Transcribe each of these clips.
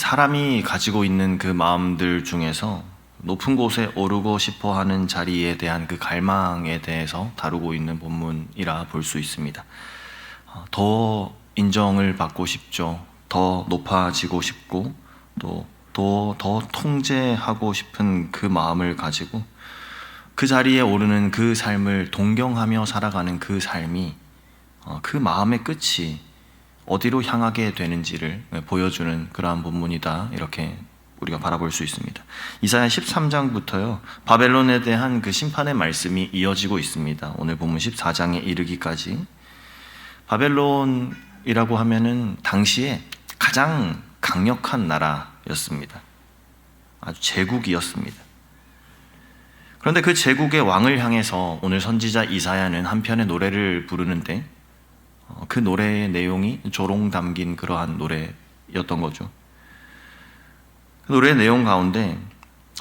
사람이 가지고 있는 그 마음들 중에서 높은 곳에 오르고 싶어 하는 자리에 대한 그 갈망에 대해서 다루고 있는 본문이라 볼 수 있습니다. 더 인정을 받고 싶죠. 더 높아지고 싶고 또 더 통제하고 싶은 그 마음을 가지고 그 자리에 오르는 그 삶을 동경하며 살아가는 그 삶이 그 마음의 끝이 어디로 향하게 되는지를 보여주는 그러한 본문이다, 이렇게 우리가 바라볼 수 있습니다. 이사야 13장부터요 바벨론에 대한 그 심판의 말씀이 이어지고 있습니다. 오늘 본문 14장에 이르기까지. 바벨론이라고 하면은 당시에 가장 강력한 나라였습니다. 아주 제국이었습니다. 그런데 그 제국의 왕을 향해서 오늘 선지자 이사야는 한편의 노래를 부르는데 그 노래의 내용이 조롱 담긴 그러한 노래였던 거죠. 그 노래의 내용 가운데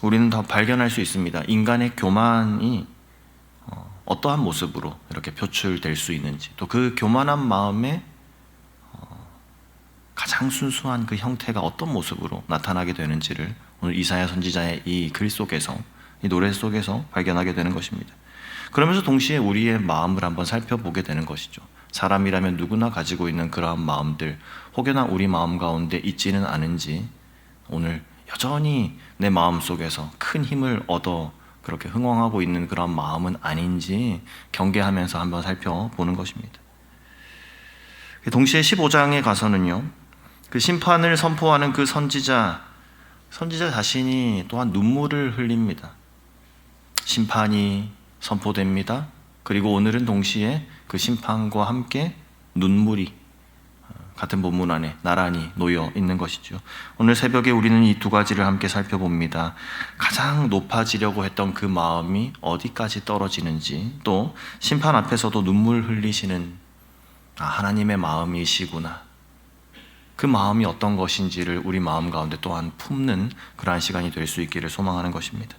우리는 더 발견할 수 있습니다. 인간의 교만이 어떠한 모습으로 이렇게 표출될 수 있는지, 또 그 교만한 마음에 가장 순수한 그 형태가 어떤 모습으로 나타나게 되는지를 오늘 이사야 선지자의 이 글 속에서, 이 노래 속에서 발견하게 되는 것입니다. 그러면서 동시에 우리의 마음을 한번 살펴보게 되는 것이죠. 사람이라면 누구나 가지고 있는 그러한 마음들, 혹여나 우리 마음 가운데 있지는 않은지, 오늘 여전히 내 마음 속에서 큰 힘을 얻어 그렇게 흥왕하고 있는 그런 마음은 아닌지 경계하면서 한번 살펴보는 것입니다. 동시에 15장에 가서는요, 그 심판을 선포하는 그 선지자 자신이 또한 눈물을 흘립니다. 심판이 선포됩니다. 그리고 오늘은 동시에 그 심판과 함께 눈물이 같은 본문 안에 나란히 놓여 있는 것이죠. 오늘 새벽에 우리는 이 두 가지를 함께 살펴봅니다. 가장 높아지려고 했던 그 마음이 어디까지 떨어지는지, 또 심판 앞에서도 눈물 흘리시는 하나님의 마음이시구나, 그 마음이 어떤 것인지를 우리 마음 가운데 또한 품는 그러한 시간이 될 수 있기를 소망하는 것입니다.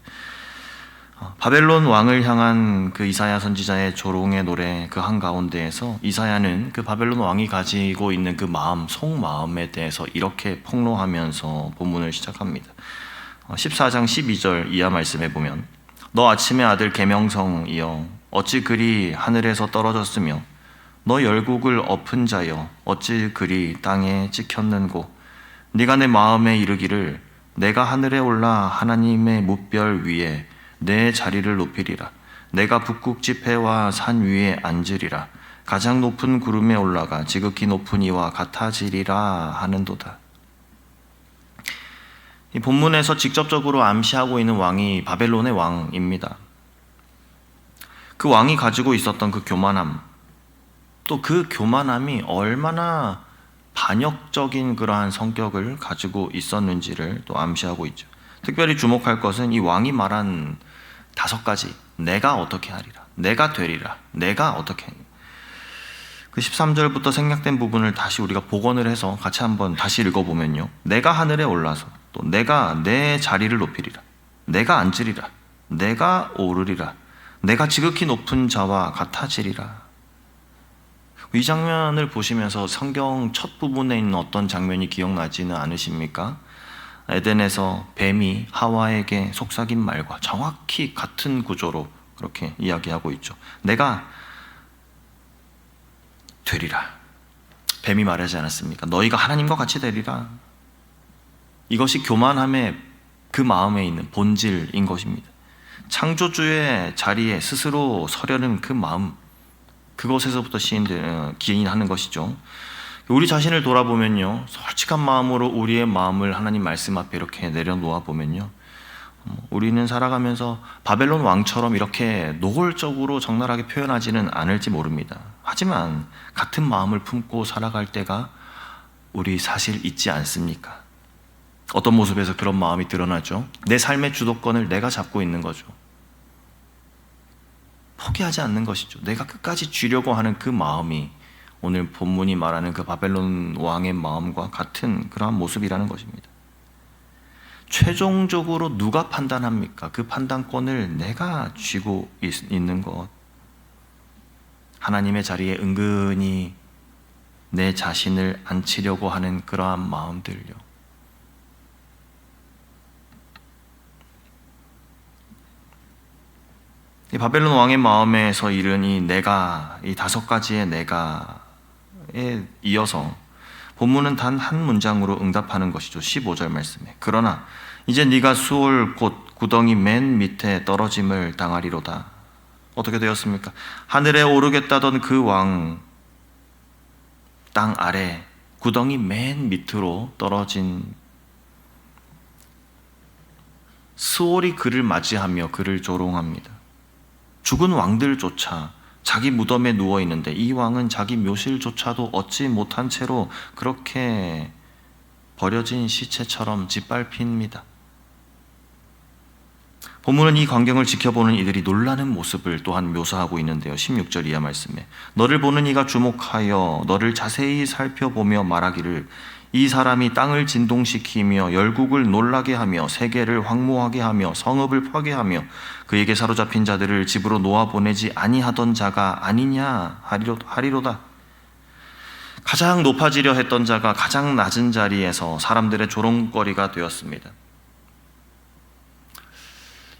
바벨론 왕을 향한 그 이사야 선지자의 조롱의 노래 그 한가운데에서 이사야는 그 바벨론 왕이 가지고 있는 그 마음, 속마음에 대해서 이렇게 폭로하면서 본문을 시작합니다. 14장 12절 이하 말씀에 보면, 너 아침의 아들 계명성이여 어찌 그리 하늘에서 떨어졌으며 너 열국을 엎은 자여 어찌 그리 땅에 찍혔는고, 네가 내 마음에 이르기를 내가 하늘에 올라 하나님의 뭇별 위에 내 자리를 높이리라. 내가 북극 지폐와 산 위에 앉으리라. 가장 높은 구름에 올라가 지극히 높은 이와 같아지리라 하는도다. 이 본문에서 직접적으로 암시하고 있는 왕이 바벨론의 왕입니다. 그 왕이 가지고 있었던 그 교만함, 또 그 교만함이 얼마나 반역적인 그러한 성격을 가지고 있었는지를 또 암시하고 있죠. 특별히 주목할 것은 이 왕이 말한 5가지, 내가 어떻게 하리라, 내가 되리라, 내가 어떻게 하리라. 그 13절부터 생략된 부분을 다시 우리가 복원을 해서 같이 한번 다시 읽어보면요, 내가 하늘에 올라서 또 내가 내 자리를 높이리라, 내가 앉으리라, 내가 오르리라, 내가 지극히 높은 자와 같아지리라. 이 장면을 보시면서 성경 첫 부분에 있는 어떤 장면이 기억나지는 않으십니까? 에덴에서 뱀이 하와에게 속삭인 말과 정확히 같은 구조로 그렇게 이야기하고 있죠. 내가 되리라. 뱀이 말하지 않았습니까? 너희가 하나님과 같이 되리라. 이것이 교만함의 그 마음에 있는 본질인 것입니다. 창조주의 자리에 스스로 서려는 그 마음, 그것에서부터 기인하는 것이죠. 우리 자신을 돌아보면요, 솔직한 마음으로 우리의 마음을 하나님 말씀 앞에 이렇게 내려놓아 보면요, 우리는 살아가면서 바벨론 왕처럼 이렇게 노골적으로 적나라하게 표현하지는 않을지 모릅니다. 하지만 같은 마음을 품고 살아갈 때가 우리 사실 있지 않습니까? 어떤 모습에서 그런 마음이 드러나죠? 내 삶의 주도권을 내가 잡고 있는 거죠. 포기하지 않는 것이죠. 내가 끝까지 쥐려고 하는 그 마음이 오늘 본문이 말하는 그 바벨론 왕의 마음과 같은 그러한 모습이라는 것입니다. 최종적으로 누가 판단합니까? 그 판단권을 내가 쥐고 있는 것. 하나님의 자리에 은근히 내 자신을 앉히려고 하는 그러한 마음들요. 이 바벨론 왕의 마음에서 이른 이 내가, 이 5가지의 내가에 이어서 본문은 단 한 문장으로 응답하는 것이죠. 15절 말씀에 그러나 이제 네가 수올 곧 구덩이 맨 밑에 떨어짐을 당하리로다. 어떻게 되었습니까? 하늘에 오르겠다던 그 왕 땅 아래 구덩이 맨 밑으로 떨어진 스올이 그를 맞이하며 그를 조롱합니다. 죽은 왕들조차 자기 무덤에 누워 있는데 이 왕은 자기 묘실조차도 얻지 못한 채로 그렇게 버려진 시체처럼 짓밟힙니다. 본문은 이 광경을 지켜보는 이들이 놀라는 모습을 또한 묘사하고 있는데요. 16절 이하 말씀에 너를 보는 이가 주목하여 너를 자세히 살펴보며 말하기를 이 사람이 땅을 진동시키며 열국을 놀라게 하며 세계를 황무하게 하며 성읍을 파괴하며 그에게 사로잡힌 자들을 집으로 놓아보내지 아니하던 자가 아니냐 하리로다. 가장 높아지려 했던 자가 가장 낮은 자리에서 사람들의 조롱거리가 되었습니다.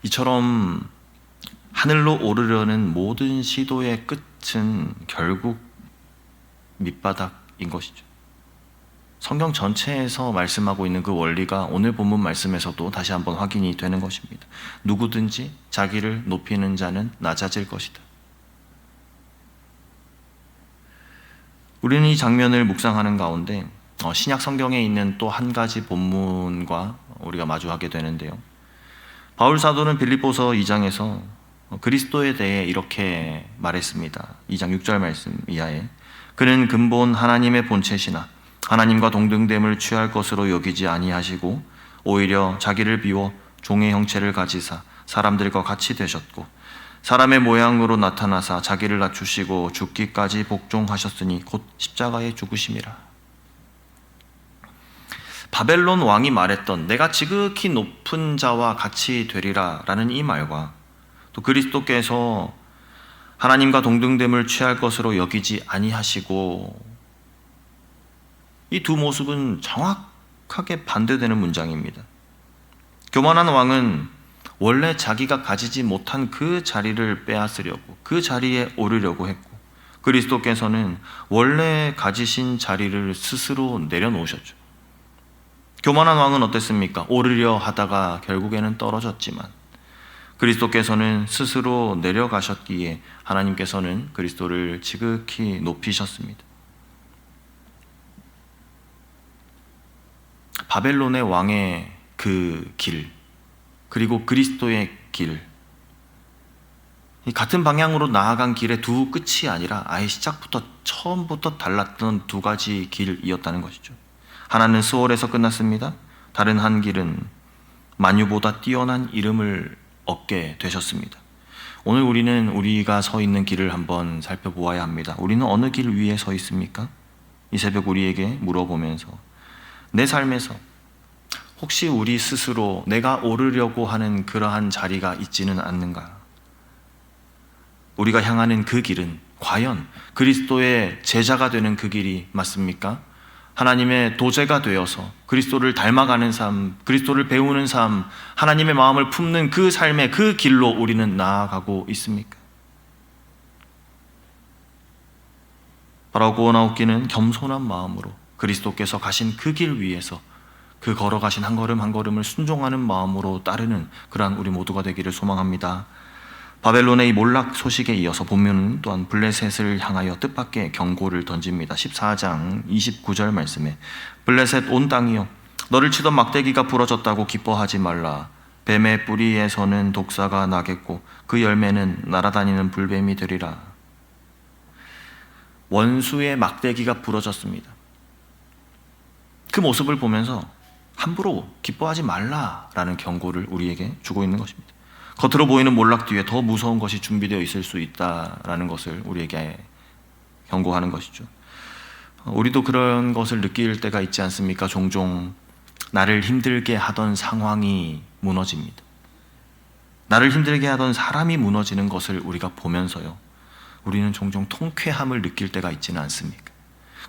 이처럼 하늘로 오르려는 모든 시도의 끝은 결국 밑바닥인 것이죠. 성경 전체에서 말씀하고 있는 그 원리가 오늘 본문 말씀에서도 다시 한번 확인이 되는 것입니다. 누구든지 자기를 높이는 자는 낮아질 것이다. 우리는 이 장면을 묵상하는 가운데 신약 성경에 있는 또 한 가지 본문과 우리가 마주하게 되는데요. 바울 사도는 빌립보서 2장에서 그리스도에 대해 이렇게 말했습니다. 2장 6절 말씀 이하에 그는 근본 하나님의 본체시나 하나님과 동등됨을 취할 것으로 여기지 아니하시고 오히려 자기를 비워 종의 형체를 가지사 사람들과 같이 되셨고 사람의 모양으로 나타나사 자기를 낮추시고 죽기까지 복종하셨으니 곧 십자가에 죽으심이라. 바벨론 왕이 말했던 내가 지극히 높은 자와 같이 되리라 라는 이 말과 또 그리스도께서 하나님과 동등됨을 취할 것으로 여기지 아니하시고 이 두 모습은 정확하게 반대되는 문장입니다. 교만한 왕은 원래 자기가 가지지 못한 그 자리를 빼앗으려고 그 자리에 오르려고 했고 그리스도께서는 원래 가지신 자리를 스스로 내려놓으셨죠. 교만한 왕은 어땠습니까? 오르려 하다가 결국에는 떨어졌지만 그리스도께서는 스스로 내려가셨기에 하나님께서는 그리스도를 지극히 높이셨습니다. 바벨론의 왕의 그 길, 그리고 그리스도의 길, 이 같은 방향으로 나아간 길의 두 끝이 아니라 아예 시작부터 처음부터 달랐던 두 가지 길이었다는 것이죠. 하나는 스올에서 끝났습니다. 다른 한 길은 만유보다 뛰어난 이름을 얻게 되셨습니다. 오늘 우리는 우리가 서 있는 길을 한번 살펴보아야 합니다. 우리는 어느 길 위에 서 있습니까? 이 새벽 우리에게 물어보면서 내 삶에서 혹시 우리 스스로 내가 오르려고 하는 그러한 자리가 있지는 않는가? 우리가 향하는 그 길은 과연 그리스도의 제자가 되는 그 길이 맞습니까? 하나님의 도제가 되어서 그리스도를 닮아가는 삶, 그리스도를 배우는 삶, 하나님의 마음을 품는 그 삶의 그 길로 우리는 나아가고 있습니까? 바라고 나오기는 겸손한 마음으로 그리스도께서 가신 그 길 위에서 그 걸어가신 한 걸음 한 걸음을 순종하는 마음으로 따르는 그러한 우리 모두가 되기를 소망합니다. 바벨론의 이 몰락 소식에 이어서 본문은 또한 블레셋을 향하여 뜻밖의 경고를 던집니다. 14장 29절 말씀에 블레셋 온 땅이여 너를 치던 막대기가 부러졌다고 기뻐하지 말라. 뱀의 뿌리에서는 독사가 나겠고 그 열매는 날아다니는 불뱀이 되리라. 원수의 막대기가 부러졌습니다. 그 모습을 보면서 함부로 기뻐하지 말라라는 경고를 우리에게 주고 있는 것입니다. 겉으로 보이는 몰락 뒤에 더 무서운 것이 준비되어 있을 수 있다라는 것을 우리에게 경고하는 것이죠. 우리도 그런 것을 느낄 때가 있지 않습니까? 종종 나를 힘들게 하던 상황이 무너집니다. 나를 힘들게 하던 사람이 무너지는 것을 우리가 보면서요, 우리는 종종 통쾌함을 느낄 때가 있지는 않습니까?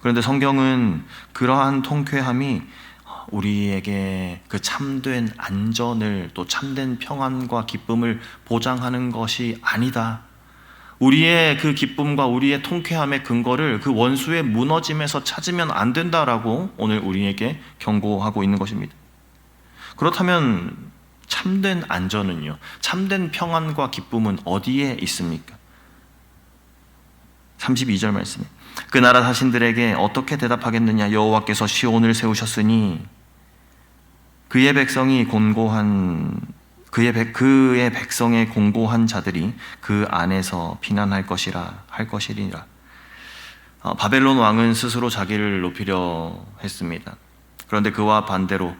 그런데 성경은 그러한 통쾌함이 우리에게 그 참된 안전을 또 참된 평안과 기쁨을 보장하는 것이 아니다. 우리의 그 기쁨과 우리의 통쾌함의 근거를 그 원수의 무너짐에서 찾으면 안 된다라고 오늘 우리에게 경고하고 있는 것입니다. 그렇다면 참된 안전은요, 참된 평안과 기쁨은 어디에 있습니까? 32절 말씀에 그 나라 사신들에게 어떻게 대답하겠느냐? 여호와께서 시온을 세우셨으니 그의 백성의 공고한 자들이 그 안에서 피난할 것이라 할 것이리라. 바벨론 왕은 스스로 자기를 높이려 했습니다. 그런데 그와 반대로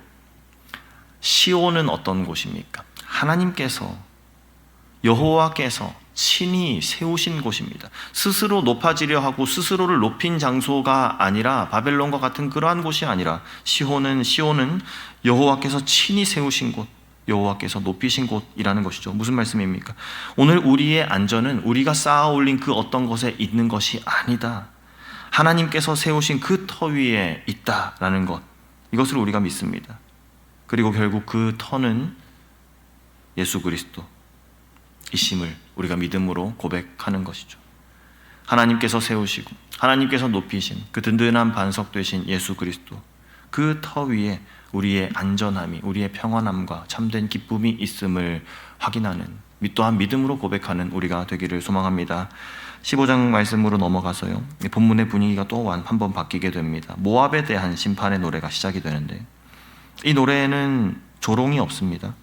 시온은 어떤 곳입니까? 하나님께서, 여호와께서 친히 세우신 곳입니다. 스스로 높아지려 하고 스스로를 높인 장소가 아니라, 바벨론과 같은 그러한 곳이 아니라 시온은 여호와께서 친히 세우신 곳, 여호와께서 높이신 곳이라는 것이죠. 무슨 말씀입니까? 오늘 우리의 안전은 우리가 쌓아 올린 그 어떤 것에 있는 것이 아니다. 하나님께서 세우신 그 터 위에 있다라는 것, 이것을 우리가 믿습니다. 그리고 결국 그 터는 예수 그리스도 이심을 우리가 믿음으로 고백하는 것이죠. 하나님께서 세우시고 하나님께서 높이신 그 든든한 반석 되신 예수 그리스도, 그 터 위에 우리의 안전함이, 우리의 평안함과 참된 기쁨이 있음을 확인하는, 또한 믿음으로 고백하는 우리가 되기를 소망합니다. 15장 말씀으로 넘어가서요, 본문의 분위기가 또 한 번 바뀌게 됩니다. 모압에 대한 심판의 노래가 시작이 되는데, 이 노래에는 조롱이 없습니다.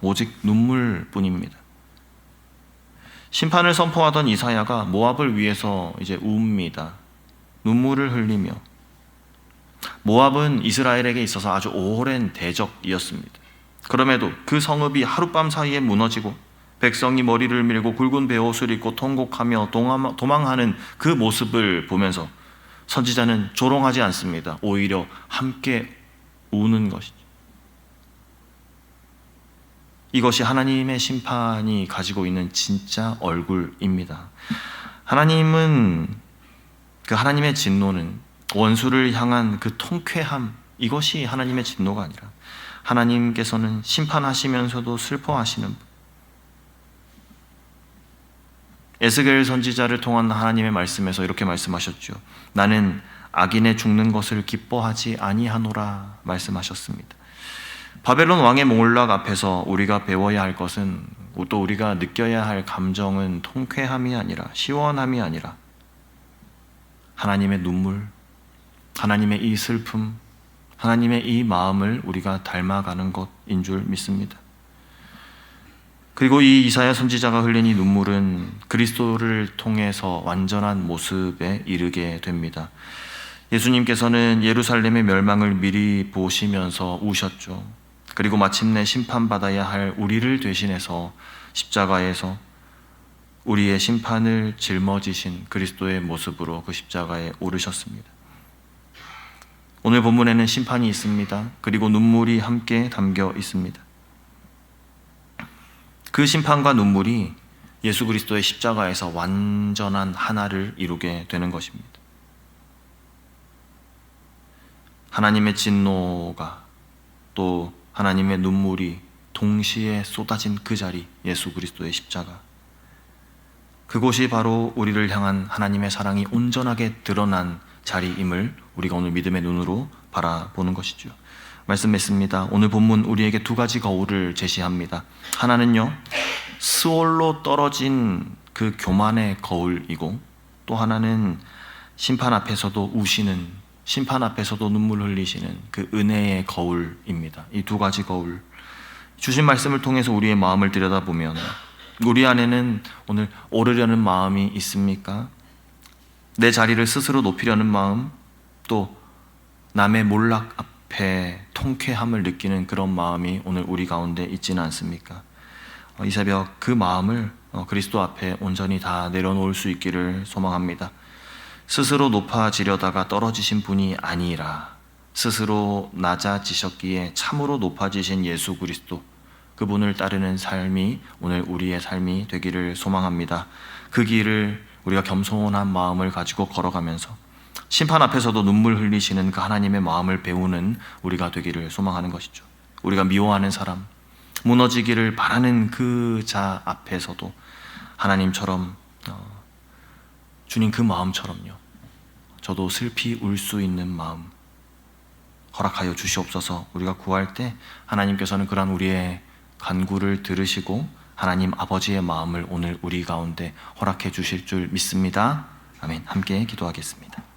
오직 눈물뿐입니다. 심판을 선포하던 이사야가 모압을 위해서 이제 웁니다. 눈물을 흘리며. 모압은 이스라엘에게 있어서 아주 오랜 대적이었습니다. 그럼에도 그 성읍이 하룻밤 사이에 무너지고 백성이 머리를 밀고 굵은 베옷을 입고 통곡하며 도망하는 그 모습을 보면서 선지자는 조롱하지 않습니다. 오히려 함께 우는 것이죠. 이것이 하나님의 심판이 가지고 있는 진짜 얼굴입니다. 하나님은, 그 하나님의 진노는 원수를 향한 그 통쾌함, 이것이 하나님의 진노가 아니라 하나님께서는 심판하시면서도 슬퍼하시는 분. 에스겔 선지자를 통한 하나님의 말씀에서 이렇게 말씀하셨죠. 나는 악인의 죽는 것을 기뻐하지 아니하노라 말씀하셨습니다. 바벨론 왕의 몰락 앞에서 우리가 배워야 할 것은, 또 우리가 느껴야 할 감정은 통쾌함이 아니라, 시원함이 아니라 하나님의 눈물, 하나님의 이 슬픔, 하나님의 이 마음을 우리가 닮아가는 것인 줄 믿습니다. 그리고 이 이사야 선지자가 흘린 이 눈물은 그리스도를 통해서 완전한 모습에 이르게 됩니다. 예수님께서는 예루살렘의 멸망을 미리 보시면서 우셨죠. 그리고 마침내 심판받아야 할 우리를 대신해서 십자가에서 우리의 심판을 짊어지신 그리스도의 모습으로 그 십자가에 오르셨습니다. 오늘 본문에는 심판이 있습니다. 그리고 눈물이 함께 담겨 있습니다. 그 심판과 눈물이 예수 그리스도의 십자가에서 완전한 하나를 이루게 되는 것입니다. 하나님의 진노가, 또 하나님의 눈물이 동시에 쏟아진 그 자리, 예수 그리스도의 십자가, 그곳이 바로 우리를 향한 하나님의 사랑이 온전하게 드러난 자리임을 우리가 오늘 믿음의 눈으로 바라보는 것이죠. 말씀 맺습니다. 오늘 본문 우리에게 두 가지 거울을 제시합니다. 하나는요, 스올로 떨어진 그 교만의 거울이고, 또 하나는 심판 앞에서도 우시는, 심판 앞에서도 눈물 흘리시는 그 은혜의 거울입니다. 이 두 가지 거울, 주신 말씀을 통해서 우리의 마음을 들여다보면 우리 안에는 오늘 오르려는 마음이 있습니까? 내 자리를 스스로 높이려는 마음, 또 남의 몰락 앞에 통쾌함을 느끼는 그런 마음이 오늘 우리 가운데 있지는 않습니까? 이 새벽 그 마음을 그리스도 앞에 온전히 다 내려놓을 수 있기를 소망합니다. 스스로 높아지려다가 떨어지신 분이 아니라 스스로 낮아지셨기에 참으로 높아지신 예수 그리스도, 그분을 따르는 삶이 오늘 우리의 삶이 되기를 소망합니다. 그 길을 우리가 겸손한 마음을 가지고 걸어가면서 심판 앞에서도 눈물 흘리시는 그 하나님의 마음을 배우는 우리가 되기를 소망하는 것이죠. 우리가 미워하는 사람, 무너지기를 바라는 그 자 앞에서도 하나님처럼 주님 그 마음처럼요, 저도 슬피 울 수 있는 마음 허락하여 주시옵소서. 우리가 구할 때 하나님께서는 그러한 우리의 간구를 들으시고 하나님 아버지의 마음을 오늘 우리 가운데 허락해 주실 줄 믿습니다. 아멘. 함께 기도하겠습니다.